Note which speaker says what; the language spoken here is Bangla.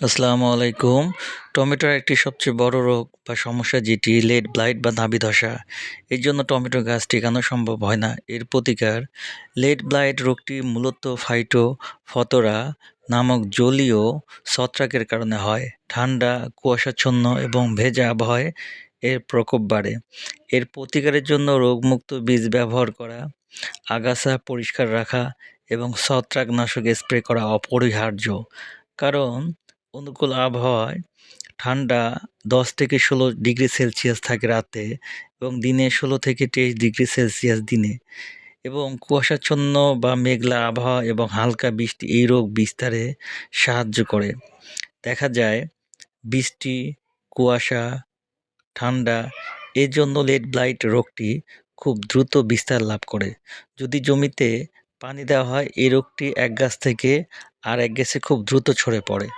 Speaker 1: আসসালামু আলাইকুম। টমেটোর একটি সবচেয়ে বড় রোগ বা সমস্যা যেটি লেট ব্লাইট বা নাবি ধসা। এর জন্য টমেটো গাছ টিকানো সম্ভব হয় না। এর প্রতিকার লেট ব্লাইট রোগটি মূলত ফাইটোফথোরা নামক জলীয় ছত্রাকের কারণে হয়। ঠান্ডা, কুয়াশাচ্ছন্ন এবং ভেজা আবহাওয়ায় এর প্রকোপ বাড়ে। এর প্রতিকারের জন্য রোগমুক্ত বীজ ব্যবহার করা, আগাছা পরিষ্কার রাখা এবং ছত্রাকনাশক স্প্রে করা অপরিহার্য। কারণ অনুকূল আবহাওয়ায় ঠান্ডা 10 থেকে 16 ডিগ্রি সেলসিয়াস থাকে রাতে এবং দিনে 16 থেকে 23 ডিগ্রি সেলসিয়াস দিনে, এবং কুয়াশাচ্ছন্ন বা মেঘলা আবহাওয়া এবং হালকা বৃষ্টি এই রোগ বিস্তারে সাহায্য করে। দেখা যায় বৃষ্টি, কুয়াশা, ঠান্ডা এর জন্য লেট ব্লাইট রোগটি খুব দ্রুত বিস্তার লাভ করে। যদি জমিতে পানি দেওয়া হয় এই রোগটি এক গাছ থেকে আর এক গাছে খুব দ্রুত ছড়িয়ে পড়ে।